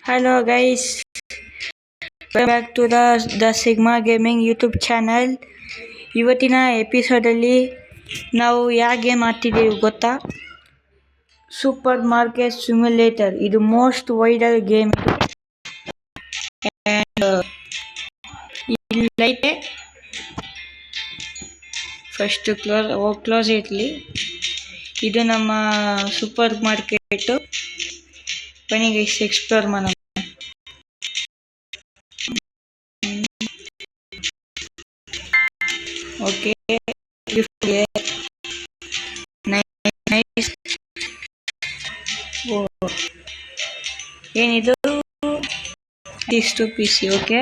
Hello guys, welcome back to the Sigma Gaming YouTube channel. ಇವತ್ತಿನ ಎಪಿಸೋಡಲ್ಲಿ ನಾವು ಯಾವ game ಆಡ್ತಿದ್ದೀವಿ ಗೊತ್ತಾ? Super market simulator. ಇದು ಮೋಸ್ಟ್ ವೈಡಲ್ ಗೇಮ್ ಇದು. ಇಲ್ಲೈತೆ ಫಸ್ಟ್ ಕ್ಲೋಸ್ ಇರಲಿ. ಇದು ನಮ್ಮ ಸೂಪರ್ ಮಾರ್ಕೆಟು. ಬನ್ನಿ ಗೈಸ್ ಎಕ್ಸ್ಪ್ಲೋರ್ ಮಾಡೋಣ. Okay, nice. ಏನಿದು? ಇಷ್ಟು ಪಿ ಸಿ. ಓಕೆ,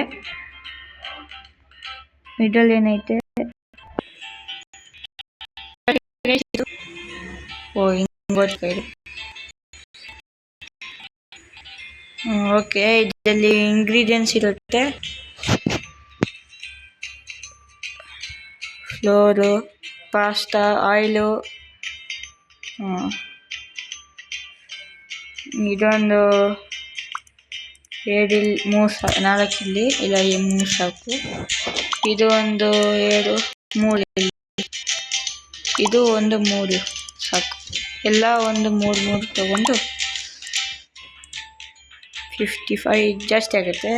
ಮಿಡಲ್ ಏನೈತೆ? ಓ, ಓಕೆ, ಇದರಲ್ಲಿ ಇಂಗ್ರೀಡಿಯೆಂಟ್ಸ್ ಇರುತ್ತೆ. ಫ್ಲೋರು, ಪಾಸ್ತಾ, ಆಯಿಲು, ಇದೊಂದು 4 ಇಲ್ಲಿ, ಇಲ್ಲ 3 ಸಾಕು. ಇದು ಒಂದು 3 ಇದು ಒಂದು 3 ಸಾಕು. ಎಲ್ಲ ಒಂದು 3 ತಗೊಂಡು 55 ಜಾಸ್ತಿ ಆಗುತ್ತೆ.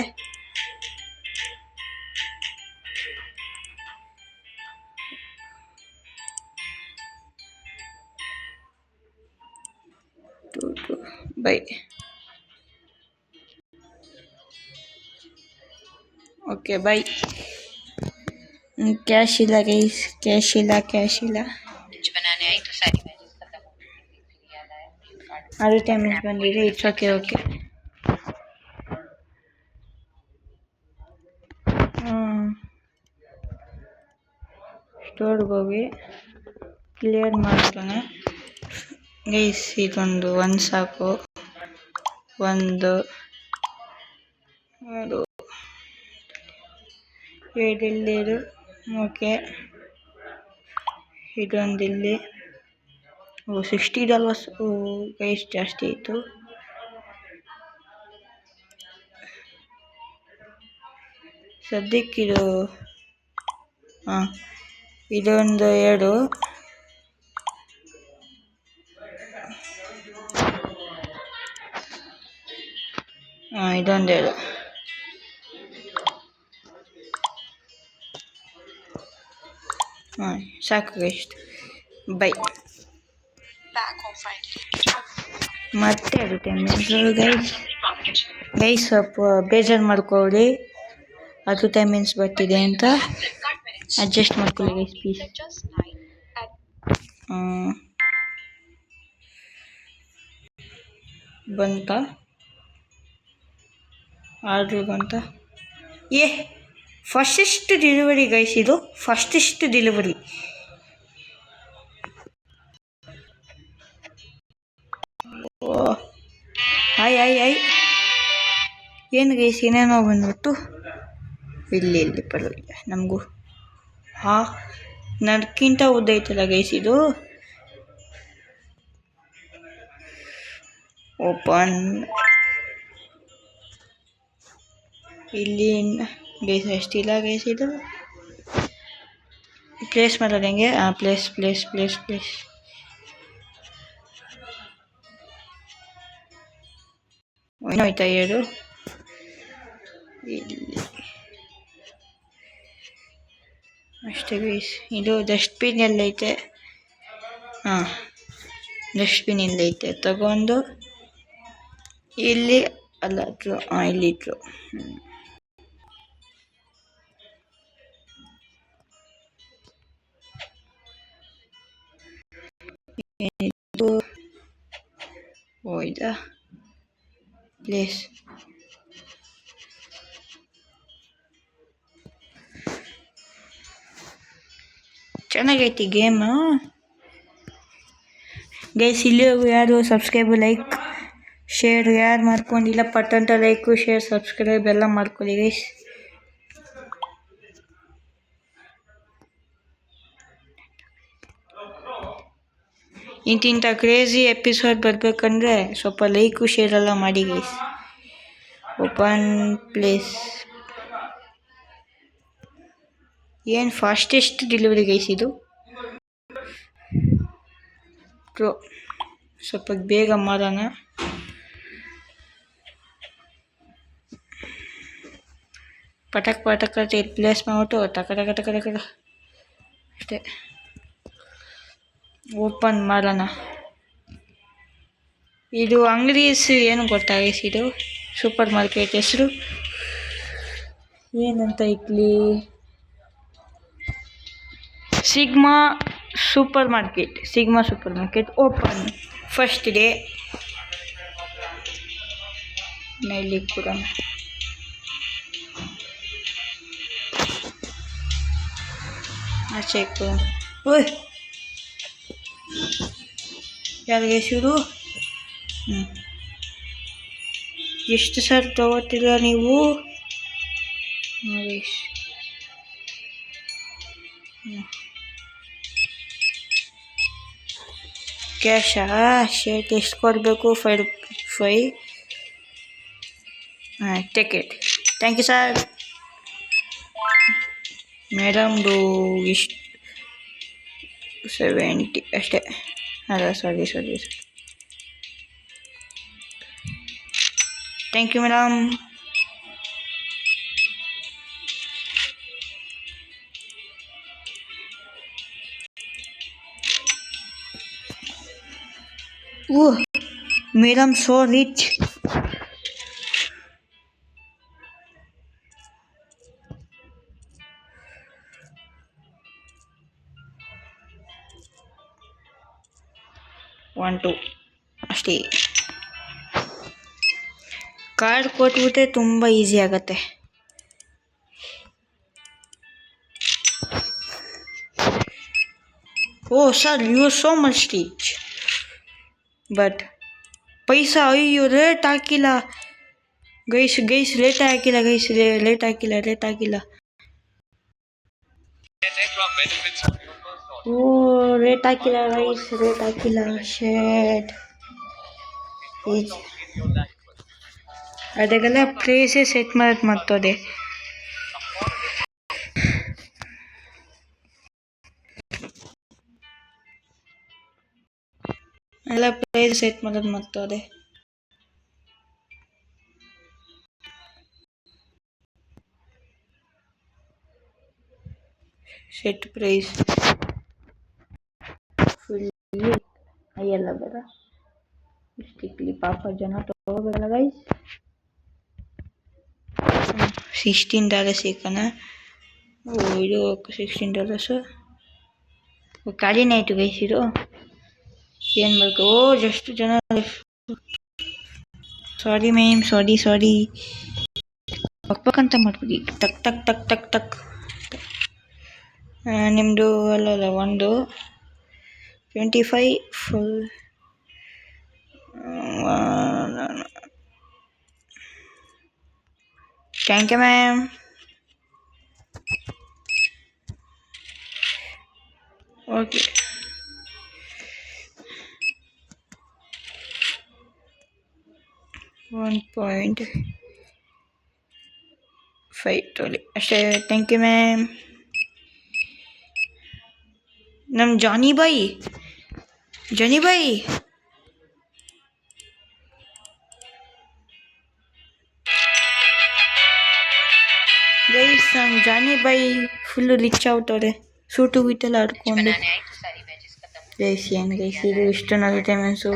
ಬೈ. Okay, by. ಕ್ಯಾಶ್ ಇಲ್ಲ ಗೈಸ್, ಕ್ಯಾಶ್ ಇಲ್ಲ. ಅದು ಟೈಮ್ ಬಂದಿದೆ. It's okay. ಸ್ಟೋರ್ಗೆ ಹೋಗಿ ಕ್ಲಿಯರ್ ಮಾಡೋಣ ಗೈಸ್. ಇದೊಂದು 1 ಸಾಕು. 1 2 7 ಓಕೆ. ಇದೊಂದು ಇಲ್ಲಿ $60. ಗೈಸ್ ಜಾಸ್ತಿ ಆಯಿತು. ಸದ್ಯಕ್ಕಿದು ಇದೊಂದು 2. ಇದೊಂದು 2. ಸಾಕು ಗೈಸ್, ಬೈ. ಮತ್ತೆ ಅದು 10 ಮಿನಿಟ್ಸ್ ಗೈಸ್. ಸ್ವಲ್ಪ ಬೇಜಾರು ಮಾಡ್ಕೊಳ್ಳಿ, ಅದು 10 ಮಿನಿಟ್ಸ್ ಬರ್ತಿದೆ ಅಂತ ಅಡ್ಜಸ್ಟ್ ಮಾಡ್ಕೊಳ್ಳಿ ಗೈಸ್ ಪ್ಲೀಸ್. ಬಂತ ಆರ್ಡ್ರ್ ಬಂತ? ಫಸ್ಟೆಸ್ಟ್ ಡೆಲಿವರಿ ಗೈಸ್. ಇದು ಫಸ್ಟೆಸ್ಟ್ ಡೆಲಿವರಿ. ಆಯ್ ಏನು ಗೈಸ್, ಏನೇನೋ ಬಂದ್ಬಿಟ್ಟು. ಇಲ್ಲಿ ಪರವಾಗಿಲ್ಲ ನಮಗೂ. ನನಗಿಂತ ಉದ್ದ ಐತಲ್ಲ ಗೈಸ್ ಇದು. ಓಪನ್. ಇಲ್ಲಿ ಗೈಸ್ ಅಷ್ಟಿಲ್ಲ ಗೈಸ್. ಇದು ಪ್ಲೇಸ್ ಮಾಡೋದು ಹೆಂಗೆ? ಪ್ಲೇಸ್. ಏನಾಯ್ತಾ ಹೇಳು? ಇಲ್ಲಿ ಅಷ್ಟೇ ಗೈಸ್. ಇದು ಡಸ್ಟ್ಬಿನ್ ಎಲ್ಲೈತೆ? ಡಸ್ಟ್ಬಿನ್ ಇಲ್ಲೈತೆ. ತಗೊಂಡು ಇಲ್ಲಿ ಅಲ್ಲ ಇಲ್ಲಿ ಇಟ್ರು. ಇದಾ ಪ್ಲೇಸ್? ಚೆನ್ನಾಗೈತಿ game guys. ಇಲ್ಲಿವರೆಗೂ ಯಾರು ಸಬ್ಸ್ಕ್ರೈಬ್, ಲೈಕ್, ಶೇರ್ ಯಾರು ಮಾಡ್ಕೊಂಡಿಲ್ಲ ಪಟ್ಟಂತ ಲೈಕು, ಶೇರ್, ಸಬ್ಸ್ಕ್ರೈಬ್ ಎಲ್ಲ ಮಾಡ್ಕೊಳ್ಳಿ ಗೈಸ್. ಇಂಥ ಕ್ರೇಜಿ ಎಪಿಸೋಡ್ ಬರಬೇಕಂದ್ರೆ ಸ್ವಲ್ಪ ಲೈಕು ಶೇರ್ ಎಲ್ಲ ಮಾಡಿ ಗೈಸ್. Open place. ಏನು ಫಾಸ್ಟೆಸ್ಟ್ ಡೆಲಿವರಿ ಗೈಸ್ ಇದು. ಸ್ವಲ್ಪ ಬೇಗ ಮಾಡೋಣ. ಪಟಕ್ ಪಟಕ್ ಪ್ಲೇಸ್ ಮಾಡ್ಬಿಟ್ಟು ಟಕ ಟಕ ಟಕ ಟಕ ಅಷ್ಟೇ ಓಪನ್ ಮಾಡೋಣ. ಇದು ಅಂಗಡಿ ಹೆಸರು ಏನು ಗೊತ್ತಾ ಗೈಸ್? ಇದು ಸೂಪರ್ ಮಾರ್ಕೆಟ್ ಹೆಸರು ಏನಂತ ಇಟ್ಲಿ? Sigma supermarket open. First day ನೈಲಿ ಕೂಡ ಚೆಕ್. ಓಯ್ ಯಾರಿಗೆ ಶುರು? ಎಷ್ಟು ಸರ್ ತಗೋತೀರ ನೀವು? ಕ್ಯಾಶಾ? ಶರ್ಟ್ ಎಷ್ಟು ಕೊಡಬೇಕು? 5 ಟಿಕೆಟ್. Thank you sir. ಮೇಡಮ್ದು ಇಷ್ಟು 70 ಅಷ್ಟೇ. ಅಲ್ಲ sorry. Thank you madam. Oh madam so rich. One two ಅಷ್ಟೇ. ಕಾರ್ಡ್ ಕೊಟ್ಬಿಟ್ರೆ ತುಂಬ ಈಸಿ ಆಗುತ್ತೆ. Oh sir you are so much rich. But ಪೈಸಾ ಅಯ್ಯೋ ರೇಟ್ ಹಾಕಿಲ್ಲ ಗೈಸ್. ರೇಟ್ ಹಾಕಿಲ್ಲ. ಓ ರೇಟ್ ಹಾಕಿಲ್ಲ ಗೈಸ್, ಶೇಟ್. ಅದಕ್ಕೆಲ್ಲ ಪ್ಲೇಸೇ ಸೆಟ್ ಮಾಡೋದು ಮರ್ತೋದೆ. ಎಲ್ಲ ಪ್ಲೇಸ್ ಸೆಟ್ ಮಾಡೋದು ಮರ್ತೋದೆ. ಸೆಟ್ ಪ್ರೈಸ್ ಫುಲ್ ಅಯ್ಯಲ್ಲ ಬೇಡ ಇಷ್ಟಿಕ್ಲಿ ಪಾಪ ಜನ ತಗೋಬೇಕಲ್ಲ ಗೈಸ್. $16 ಸಿಕ್ಕಣ. ಓ ಇದು $16 ಖಾಲಿನೇ ಆಯಿತು ಗೈಸ್. ಇದು ಏನು ಮಾಡಬೇಕು? ಓ ಜಸ್ಟ್ ಜನ. ಸಾರಿ ಮ್ಯಾಮ್, ಸಾರಿ ಪಕ್ಕಂತ ಮಾಡ್ಬಿಡಿ. ಟಕ್ ನಿಮ್ಮದು ಅಲ್ಲ ಒಂದು 25 full. Thank you ma'am. Okay $1.5 ತೊಗೊಳ್ಳಿ ಅಷ್ಟೇ. Thank you ma'am. ನಮ್ಮ ಜಾನಿ ಬಾಯಿ ಗೈಸ್, ನಮ್ಮ ಜಾನಿ ಬಾಯಿ ಫುಲ್ಲು ರಿಚ್ ಆಗ್ತವ್ರೆ. ಸೂಟು ಗೀಟೆಲ್ಲ ಆಡ್ಕೊಂಡು. ಗೈಸ್ ಏನು ಗೈಸ್ ಇದು ಇಷ್ಟು ಡೈಮಂಡ್ಸು?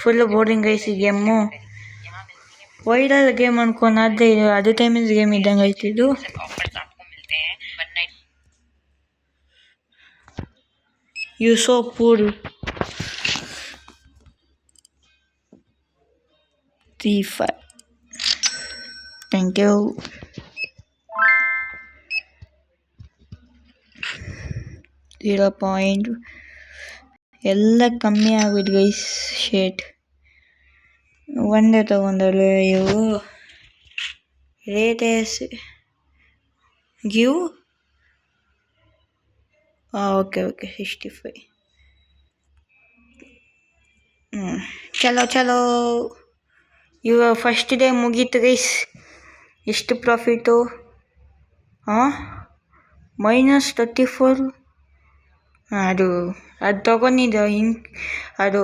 ಫುಲ್ಲು ಬೋರಿಂಗ್ ಗೈಸ್ ಈ ಗೇಮು. ವೈರಲ್ ಗೇಮ್ ಅನ್ಕೊಂಡು ಆದರೆ ಇದು ಅದು ಡೈಮಂಡ್ಸ್ ಗೇಮ್ ಇದ್ದಂಗೆ ಐತಿ ಇದು. You so poor. 35. Thank you. $0. ಎಲ್ಲ ಕಮ್ಮಿ ಆಗೋದು ಗೈಸ್. ಶೇಟ್ ಒಂದೇ ತಗೊಂಡಲ್ಲ ಇವು. Rate give. ಓಕೆ 65. ಚಲೋ ಇವಾಗ ಫಸ್ಟ್ ಡೇ ಮುಗೀತು ಗೈಸ್. ಎಷ್ಟು ಪ್ರಾಫಿಟು? ಹಾಂ, -34. ಅದು ತಗೊಂಡಿದ್ದು ಅದು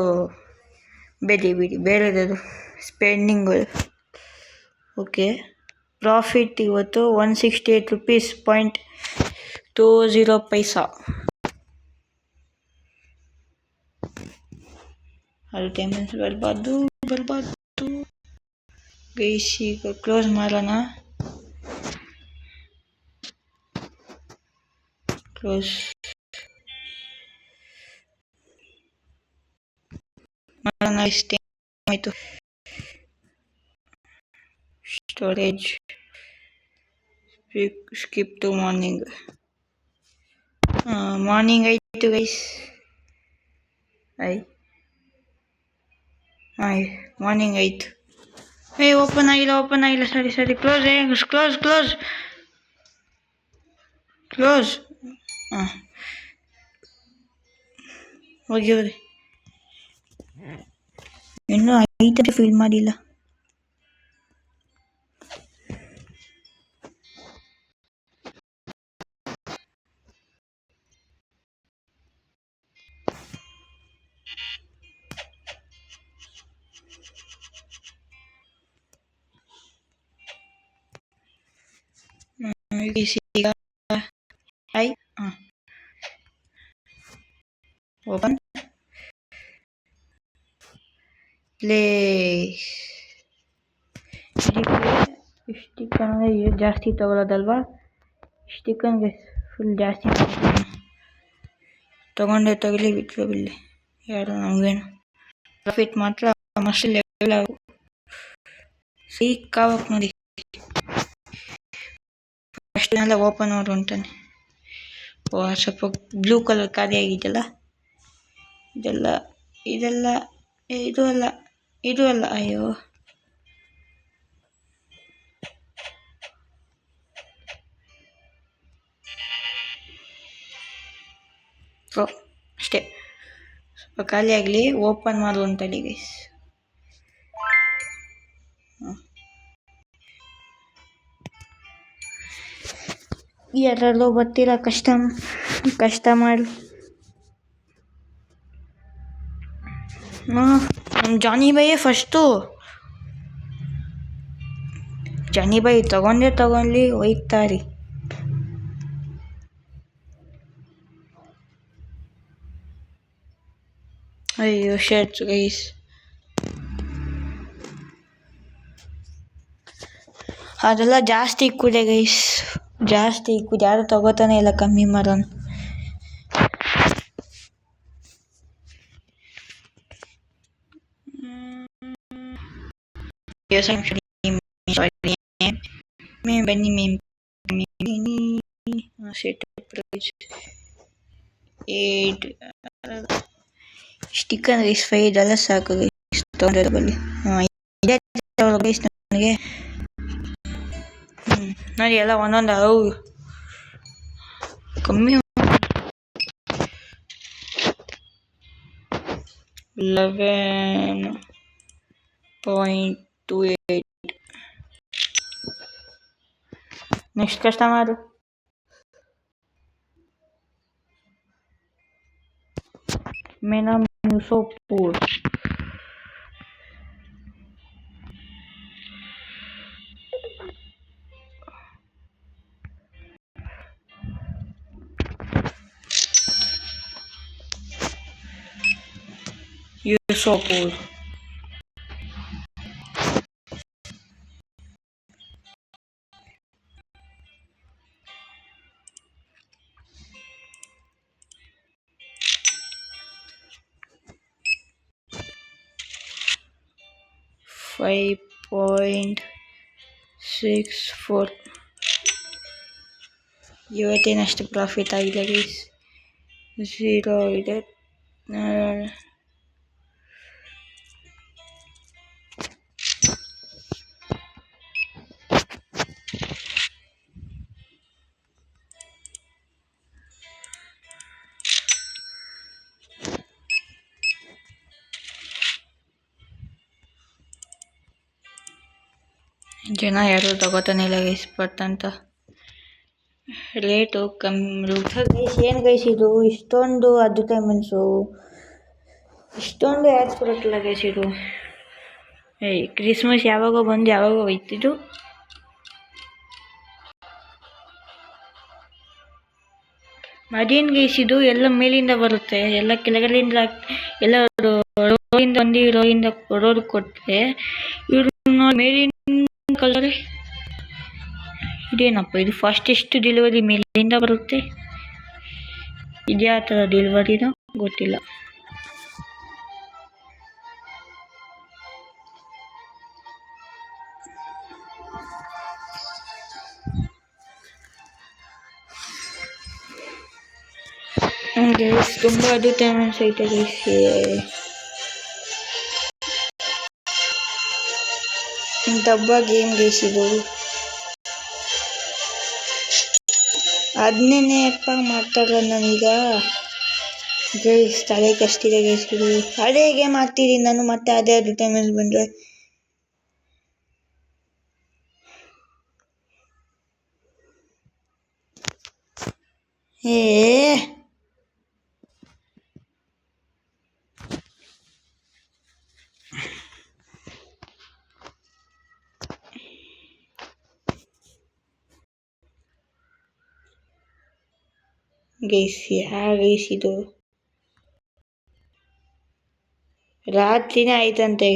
ಬಿಡಿ ಬೇರೆದದು ಸ್ಪೆಂಡಿಂಗು. ಓಕೆ, ಪ್ರಾಫಿಟ್ ಇವತ್ತು 168 rupees .20 ಅದು 10 minutes ಬರಬಾರ್ದು ಗೈಸ್. ಈಗ ಕ್ಲೋಸ್ ಮಾಡೋಣ. ಕ್ಲೋಸ್ ಮಾಡೋಣ. ಇಷ್ಟೇ ಆಯಿತು. Storage skip to morning. Morning ಆಯಿತು ಗೈಸ್. ಮಾರ್ನಿಂಗ್ ಆಯಿತು. ಓಪನ್ ಆಗಿಲ್ಲ. ಸರಿ. ಕ್ಲೋಸ್. ಹೋಗಿ ಇನ್ನೂ 5 ಫಿಲ್ ಮಾಡಿಲ್ಲ. Open play. ಇಷ್ಟಕ್ಕೆ ಜಾಸ್ತಿ ತಗೊಳ್ಳೋದಲ್ವಾ? ಇಷ್ಟಕ್ಕೆ ಫುಲ್ ಜಾಸ್ತಿ ತಗೊಳ್ಳಿ ಬಿಟ್ಟರೆ ಬಿಲ್ಲಿ ಯಾರು ನಮಗೇನು. ಪ್ರಾಫಿಟ್ ಮಾತ್ರ ಮಸ್ಟ್ ಲೆವೆಲ್ ಸೀಕಾವಕ್ಕೆ ನೋಡಿ. ಅಷ್ಟನ್ನೆಲ್ಲ ಓಪನ್ ಮಾಡಿ ಹೊಂಟಾನೆ. ಸ್ವಲ್ಪ ಬ್ಲೂ ಕಲರ್ ಖಾಲಿ ಆಗಿದೆಯಲ್ಲ, ಇದು ಅಲ್ಲ. ಅಯ್ಯೋ, ಅಷ್ಟೇ. ಸ್ವಲ್ಪ ಖಾಲಿ ಆಗಲಿ, ಓಪನ್ ಮಾಡುವಂತಲ್ಲಿ ಗೈಸ್. ಯಾರಲ್ಲೋ ಬರ್ತೀರಾ ಕಷ್ಟ ಮಾಡು. ಜಾನಿ ಬೈಯೇ ಫಸ್ಟು. ಜಾನಿ ಬೈ ತಗೊಳ್ಳಿ ಹೋಯ್ತಾರಿ. ಅಯ್ಯೋ ಶರ್ಟ್ಸ್ ಗೈಸ್. ಅದೆಲ್ಲ ಜಾಸ್ತಿ ಇಕ್ಕುದೆ ಗೈಸ್, ಯಾರು ತಗೋತಾನೆ ಇಲ್ಲ. ಕಮ್ಮಿ ಮಾಡೋಣ. ಬನ್ನಿ ಸ್ಟಿಕ್ಕರ್ ಗೈಸ್ $5 ಸಾಕು ಗೈಸ್. ತೊಗೊಂಡಿರಬಲ್ಲಿ ನನಗೆ ನೋಡಿ ಎಲ್ಲ ಒಂದೊಂದು ಅವು ಕಮ್ಮಿ. 11.28. ನೆಕ್ಸ್ಟ್ ಕಸ್ಟಮರ್ ಮೇನಾ ಮಿಸೋಪುರ್. Yusopur. $5.64. ಇವತ್ತೇನಷ್ಟು ಪ್ರಾಫಿಟ್ ಆಗಿದೆ ಗೈಸ್. 0 ಇದೆ. ಜನ ಯಾರು ತಗೋತಾನೆ ಇಲ್ಲ ಗೈಸ್ ಅಂತ ರೇಟು ಕಮ್ಮಿ ಗೈಸ್. ಏನು ಗೈಸ್ ಇದು ಇಷ್ಟೊಂದು ಅಡ್ವರ್ಟೈಸ್ಮೆಂಟ್ಸು, ಇಷ್ಟೊಂದು ಆ್ಯಡ್ಸ್ ಬರುತ್ತಲ್ಲ ಗೈಸ್ ಇದು. ಕ್ರಿಸ್ಮಸ್ ಯಾವಾಗೋ ಬಂದು ಯಾವಾಗೋ ಹೋಯ್ತಿದ್ದು. ಅದೇನು ಗೈಸ್ ಇದು ಎಲ್ಲ ಮೇಲಿಂದ ಬರುತ್ತೆ, ಎಲ್ಲ ಕೆಳಗಡೆಯಿಂದ ಎಲ್ಲ ರೋಗಿಂದ ಬಂದು ರೋಗಿಂದ ಕೊಡೋದು ಕೊಟ್ಟರೆ ಇವರು ಮೇಲಿನ ಕಲರ್. ಇದೇನಪ್ಪ ಇದು ಫಾಸ್ಟೆಸ್ಟ್ ಡೆಲಿವರಿ ಮೇಲಿಂದ ಬರುತ್ತೆ. ಇದ್ಯಾ ಥರ ಡೆಲಿವರಿನೋ ಗೊತ್ತಿಲ್ಲ. ಗೈಸ್ ತುಂಬ ಅಡ್ವರ್ಟೈಸ್ಮೆಂಟ್ಸ್ ಐತೆ ಗೈಸ್. ಡಬ್ಬ ಗೇಮ್ ಗೈಸ್ ಇದು. ಅದನ್ನೇ ಅಪ್ಪ ಮಾಡ್ತಾರ ನಾನೀಗ ಗೈಸ್. ತಲೆ ಕಷ್ಟಿದೆ ಗೈಸ್ ಇದು. ಅದೇ ಗೇಮ್ ಆಗ್ತಿದ್ದೀನಿ ನಾನು, ಮತ್ತೆ ಅದೇ ಅಡ್ವರ್ಟೈಸ್ಮೆಂಟ್ಸ್ ಬಂದರೆ ಗೈಸ್. ಗೈಸ್ ಇದು ರಾತ್ರಿನೇ ಆಯ್ತಂತೆ.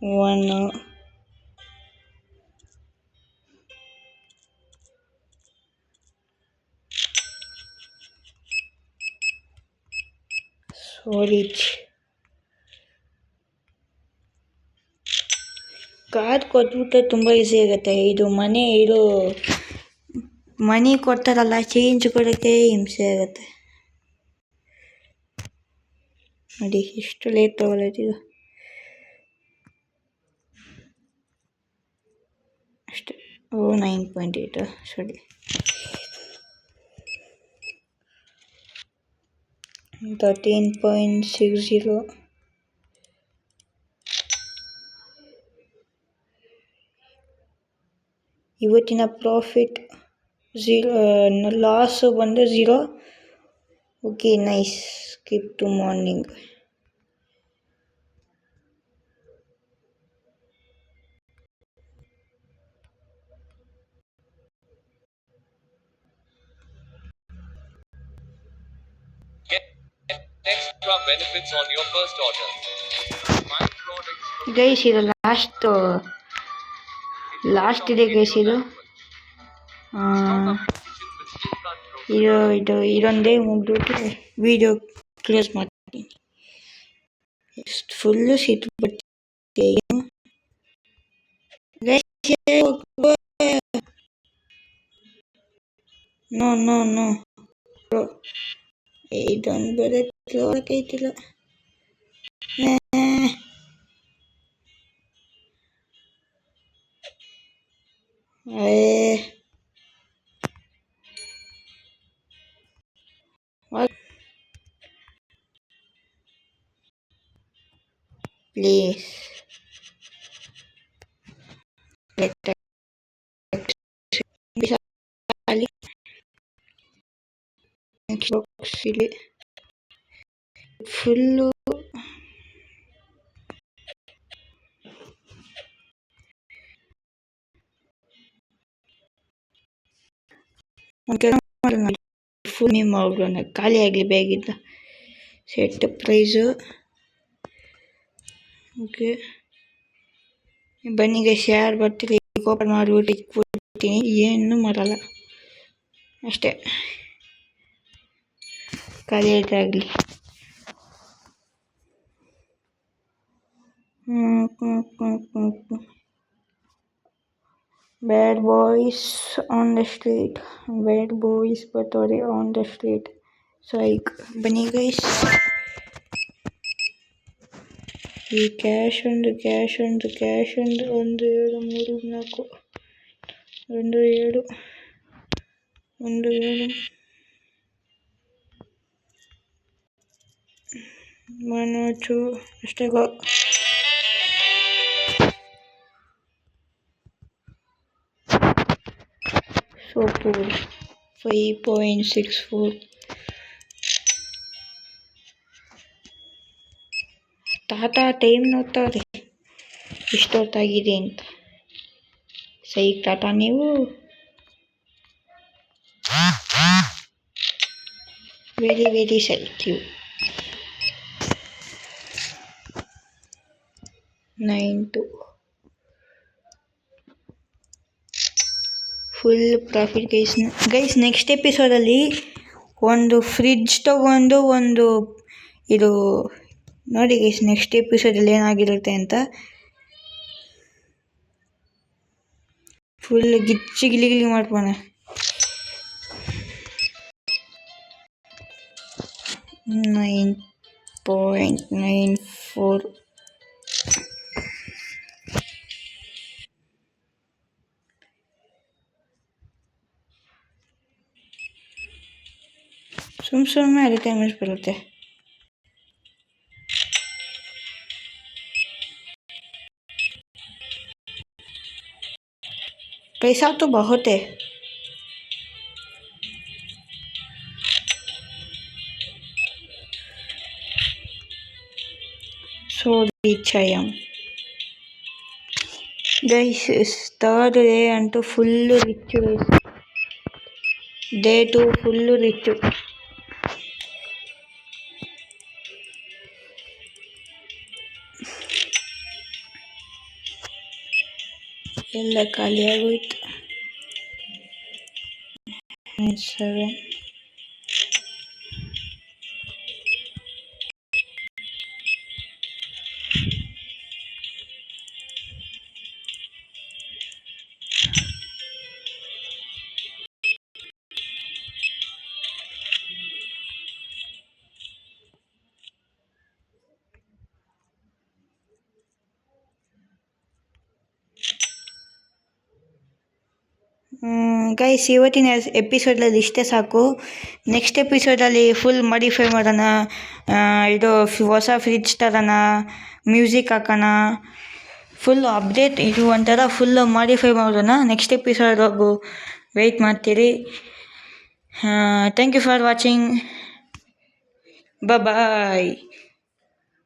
one storage ಕಾರ್ಡ್ ಕೊಟ್ಬಿಟ್ರೆ ತುಂಬ ಈಸಿ ಆಗುತ್ತೆ. ಇದು ಮನಿ ಕೊಡ್ತಾರಲ್ಲ, ಚೇಂಜ್ ಕೊಡೋಕ್ಕೆ ಹಿಂಸೆ ಆಗುತ್ತೆ ನೋಡಿ. ಎಷ್ಟು ಲೇಟ್ ತಗೊಳ್ಳೋದು ಅಷ್ಟೇ. 9.8 ಸರಿ. 13.60. ಇವತ್ತಿನ ಪ್ರಾಫಿಟ್ 0, ಲಾಸ್ ಬಂದು 0. Okay nice. Skip to morning. Extra benefits on your first order. Guys ಇದು ಲಾಸ್ಟ್ ಇದೆ ಗೈಸ್ ಇದು. ಇದೊಂದೇ ಮುಗ್ದುಬಿಟ್ಟು ವಿಡಿಯೋ ಕ್ಲೋಸ್ ಮಾಡ್ತೀನಿ. ಫುಲ್ಲು ಸಿಟ್ಟು ಬಿಟ್ಟು ನೋ ಇದೊಂದು ಬೇರೆ ಐತಿಲ್ಲ. ಪ್ಲೀಸ್ ಫುಲ್ಲು ಫುಲ್ ಮಾಡೋಣ. ಖಾಲಿ ಆಗಲಿ ಬೇಗಿದ್ದ ಸೆಟ್ ಪ್ರೈಸು. ಓಕೆ ಬನ್ನಿಗೆ ಶೇರ್ ಬರ್ತೀರಿ. ಓಪನ್ ಮಾಡಿಬಿಟ್ಟು ಇಟ್ಬಿಡ್ತೀನಿ, ಏನೂ ಮಾಡಲ್ಲ ಅಷ್ಟೇ. ಖಾಲಿ ಆಗಲಿ. ಬ್ಯಾಡ್ boys on the street. Bad boys ಬರ್ತಾರೆ ಆನ್ ದ ಸ್ಟ್ರೀಟ್. ಸೈಕ್ ಬನ್ನಿ ಗೈಸ್. ಈ ಕ್ಯಾಶ್ ಒಂದು 1 7 3 4 1 7 1 7 1 2 ಅಷ್ಟೇ ಗೋ. ಸೋಪು 5.64. ತಾತ ಟೈಮ್ ನೋಡ್ತಾವ್ರೆ ಇಷ್ಟೊತ್ತಾಗಿದೆ ಅಂತ. ಸೈಕ್ ತಾತ ನೀವು. Very very psych you. 9 full profit guys. Next ಎಪಿಸೋಡಲ್ಲಿ ಒಂದು ಫ್ರಿಡ್ಜ್ ತಗೊಂಡು ಒಂದು ಇದು ನೋಡಿ ಗೈಸ್, ನೆಕ್ಸ್ಟ್ ಎಪಿಸೋಡಲ್ಲಿ ಏನಾಗಿರುತ್ತೆ ಅಂತ. ಫುಲ್ ಗಿಲಿ ಮಾಡ್ಬೋಣ. 9.94. ಸುಮ್ಮನೆ ಅದಕ್ಕೆ ಮಿಸ್ ಬರುತ್ತೆ. पैसा तो बहुत है. So rich I am. Guys, third day ಅಂತೂ full rich guys. Day 2 full rich. ಎಲ್ಲ ಖಾಲಿ ಆಗೋಯ್ತು. 7 ಗೈಸ್, ಇವತ್ತಿನ ಎಪಿಸೋಡಲ್ಲಿ ಇಷ್ಟೇ ಸಾಕು. ನೆಕ್ಸ್ಟ್ ಎಪಿಸೋಡಲ್ಲಿ ಫುಲ್ ಮಾಡಿಫೈ ಮಾಡೋಣ. ಇದು ಹೊಸ ಫ್ರಿಡ್ಜ್ ತರೋಣ, ಮ್ಯೂಸಿಕ್ ಹಾಕೋಣ, ಫುಲ್ ಅಪ್ಡೇಟ್. ಇದು ಒಂಥರ ಫುಲ್ ಮಾಡಿಫೈ ಮಾಡೋಣ. ನೆಕ್ಸ್ಟ್ ಎಪಿಸೋಡ್ವರೆಗೂ ವೆಯ್ಟ್ ಮಾಡ್ತೀರಿ. Thank you for watching. Bye.